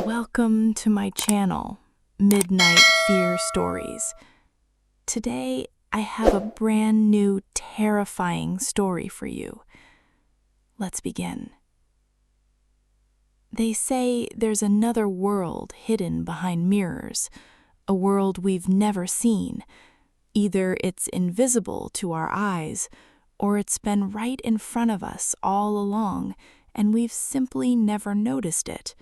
Welcome to my channel, Midnight Fear Stories. Today, I have a brand new, terrifying story for you. Let's begin. They say there's another world hidden behind mirrors, a world we've never seen. Either it's invisible to our eyes, or it's been right in front of us all along, and we've simply never noticed it.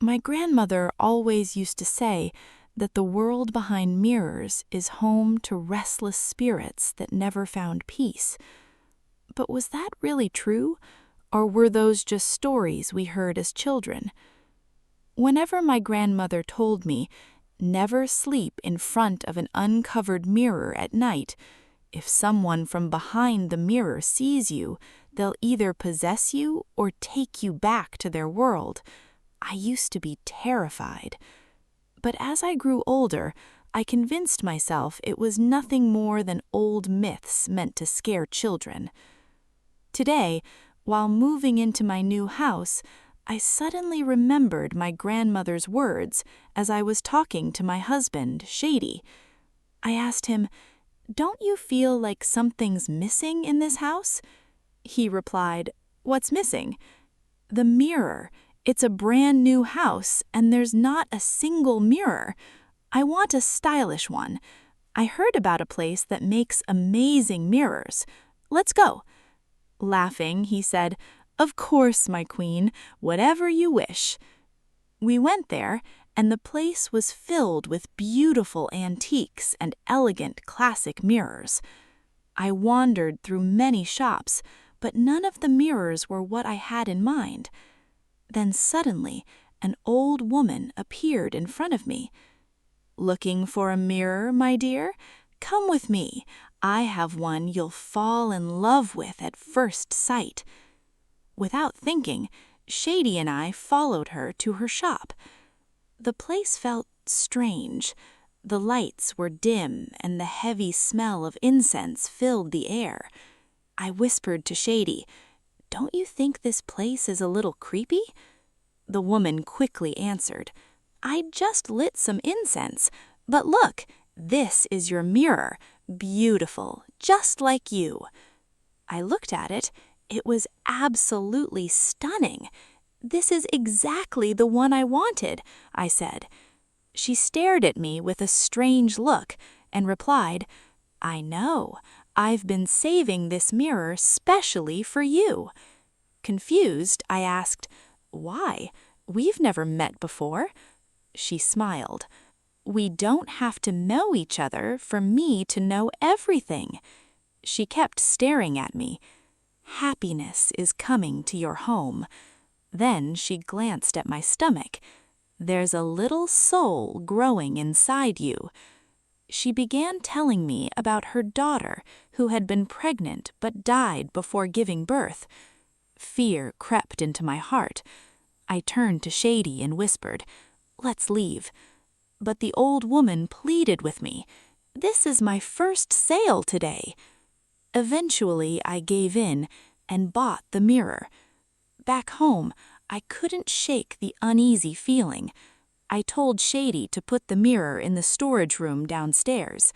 My grandmother always used to say that the world behind mirrors is home to restless spirits that never found peace. But was that really true, or were those just stories we heard as children? Whenever my grandmother told me, never sleep in front of an uncovered mirror at night, if someone from behind the mirror sees you, they'll either possess you or take you back to their world, I used to be terrified. But as I grew older, I convinced myself it was nothing more than old myths meant to scare children. Today, while moving into my new house, I suddenly remembered my grandmother's words as I was talking to my husband, Shady. I asked him, "Don't you feel like something's missing in this house?" He replied, "What's missing?" "The mirror. It's a brand new house, and there's not a single mirror. I want a stylish one. I heard about a place that makes amazing mirrors. Let's go." Laughing, he said, "Of course, my queen, whatever you wish." We went there, and the place was filled with beautiful antiques and elegant classic mirrors. I wandered through many shops, but none of the mirrors were what I had in mind. Then suddenly, an old woman appeared in front of me. "Looking for a mirror, my dear? Come with me. I have one you'll fall in love with at first sight." Without thinking, Shady and I followed her to her shop. The place felt strange. The lights were dim, and the heavy smell of incense filled the air. I whispered to Shady, "Don't you think this place is a little creepy?" The woman quickly answered, "I just lit some incense, but look, this is your mirror, beautiful, just like you." I looked at it. It was absolutely stunning. "This is exactly the one I wanted," I said. She stared at me with a strange look and replied, "I know. I've been saving this mirror specially for you." Confused, I asked, "Why? We've never met before." She smiled. "We don't have to know each other for me to know everything." She kept staring at me. "Happiness is coming to your home." Then she glanced at my stomach. "There's a little soul growing inside you." She began telling me about her daughter who had been pregnant but died before giving birth. Fear crept into my heart. I turned to Shady and whispered, "Let's leave." But the old woman pleaded with me, "This is my first sale today." Eventually, I gave in and bought the mirror. Back home, I couldn't shake the uneasy feeling. I told Shady to put the mirror in the storage room downstairs.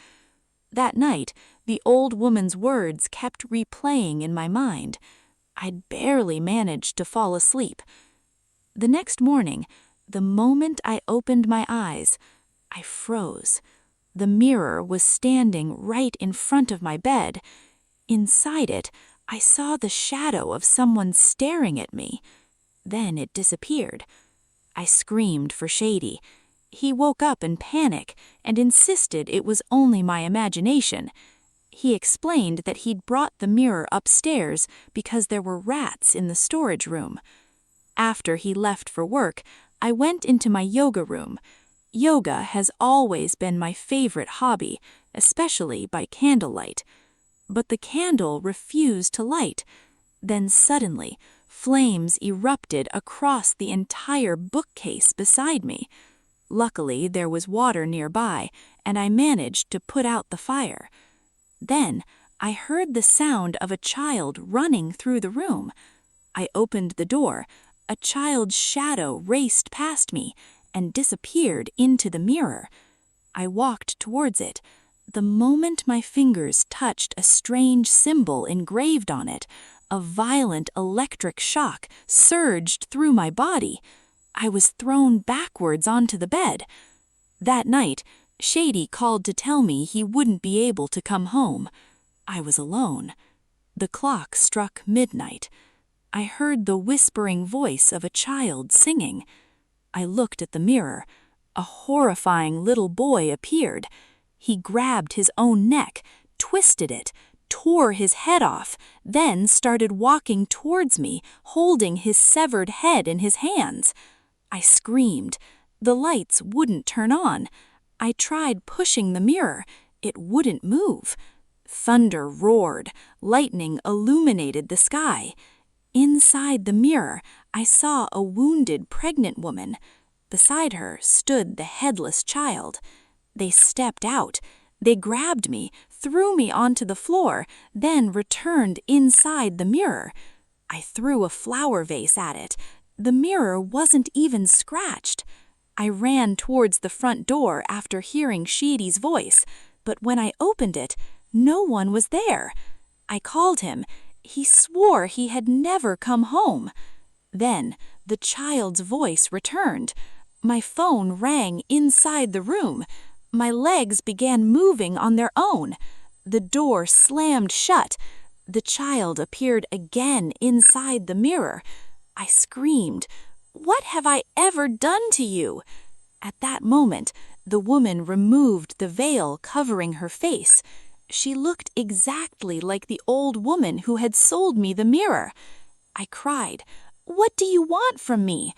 That night, the old woman's words kept replaying in my mind. I'd barely managed to fall asleep. The next morning, the moment I opened my eyes, I froze. The mirror was standing right in front of my bed. Inside it, I saw the shadow of someone staring at me. Then it disappeared. I screamed for Shady. He woke up in panic and insisted it was only my imagination. He explained that he'd brought the mirror upstairs because there were rats in the storage room. After he left for work, I went into my yoga room. Yoga has always been my favorite hobby, especially by candlelight. But the candle refused to light. Then suddenly, flames erupted across the entire bookcase beside me. Luckily, there was water nearby, and I managed to put out the fire. Then, I heard the sound of a child running through the room. I opened the door. A child's shadow raced past me and disappeared into the mirror. I walked towards it. The moment my fingers touched a strange symbol engraved on it, a violent electric shock surged through my body. I was thrown backwards onto the bed. That night, Shady called to tell me he wouldn't be able to come home. I was alone. The clock struck midnight. I heard the whispering voice of a child singing. I looked at the mirror. A horrifying little boy appeared. He grabbed his own neck, twisted it, tore his head off, then started walking towards me, holding his severed head in his hands. I screamed. The lights wouldn't turn on. I tried pushing the mirror. It wouldn't move. Thunder roared. Lightning illuminated the sky. Inside the mirror, I saw a wounded pregnant woman. Beside her stood the headless child. They stepped out. They grabbed me, threw me onto the floor, then returned inside the mirror. I threw a flower vase at it. The mirror wasn't even scratched. I ran towards the front door after hearing Shady's voice, but when I opened it, no one was there. I called him. He swore he had never come home. Then the child's voice returned. My phone rang inside the room. My legs began moving on their own. The door slammed shut. The child appeared again inside the mirror. I screamed, "What have I ever done to you?" At that moment, the woman removed the veil covering her face. She looked exactly like the old woman who had sold me the mirror. I cried, "What do you want from me?"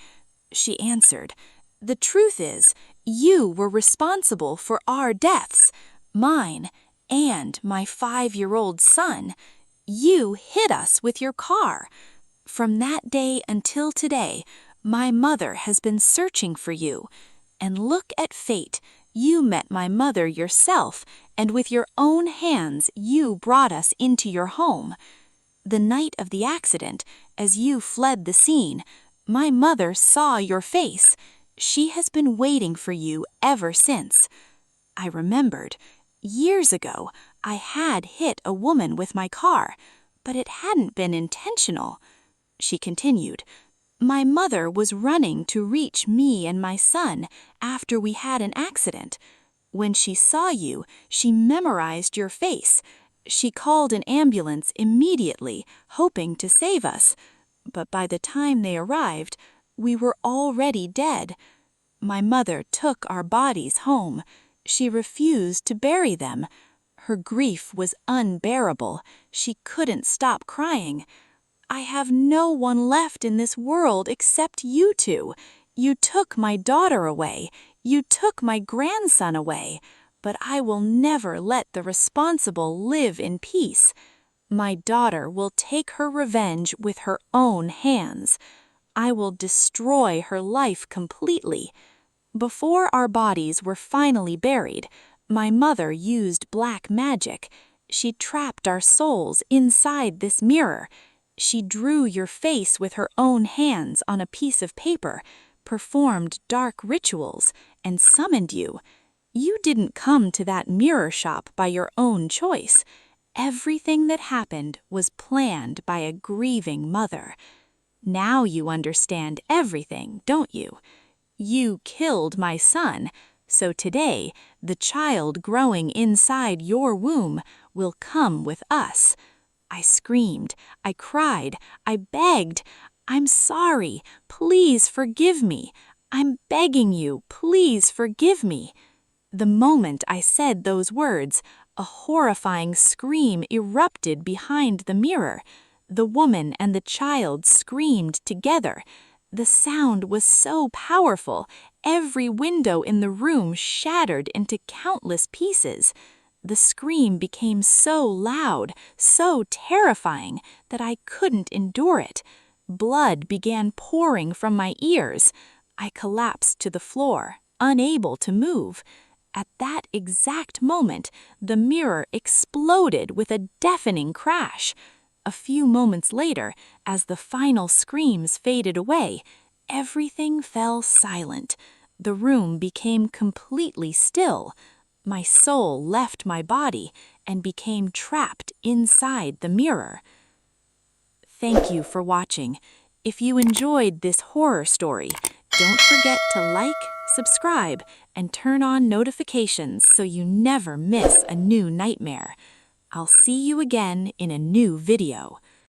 She answered, "The truth is, you were responsible for our deaths, mine and my 5-year-old son. You hit us with your car. From that day until today, my mother has been searching for you. And look at fate. You met my mother yourself, and with your own hands you brought us into your home. The night of the accident, as you fled the scene, my mother saw your face. She has been waiting for you ever since." I remembered. Years ago, I had hit a woman with my car, but it hadn't been intentional. She continued, "My mother was running to reach me and my son after we had an accident. When she saw you, she memorized your face. She called an ambulance immediately, hoping to save us. But by the time they arrived, we were already dead. My mother took our bodies home. She refused to bury them. Her grief was unbearable. She couldn't stop crying. I have no one left in this world except you two. You took my daughter away. You took my grandson away. But I will never let the responsible live in peace. My daughter will take her revenge with her own hands. I will destroy her life completely. Before our bodies were finally buried, my mother used black magic. She trapped our souls inside this mirror. She drew your face with her own hands on a piece of paper, performed dark rituals, and summoned you. You didn't come to that mirror shop by your own choice. Everything that happened was planned by a grieving mother. Now you understand everything, don't you? You killed my son, so today the child growing inside your womb will come with us." I screamed, I cried, I begged. "I'm sorry, please forgive me. I'm begging you, please forgive me." The moment I said those words, a horrifying scream erupted behind the mirror. The woman and the child screamed together. The sound was so powerful, every window in the room shattered into countless pieces. The scream became so loud, so terrifying, that I couldn't endure it. Blood began pouring from my ears. I collapsed to the floor, unable to move. At that exact moment, the mirror exploded with a deafening crash. A few moments later, as the final screams faded away, everything fell silent. The room became completely still. My soul left my body and became trapped inside the mirror. Thank you for watching. If you enjoyed this horror story, don't forget to like, subscribe, and turn on notifications so you never miss a new nightmare. I'll see you again in a new video.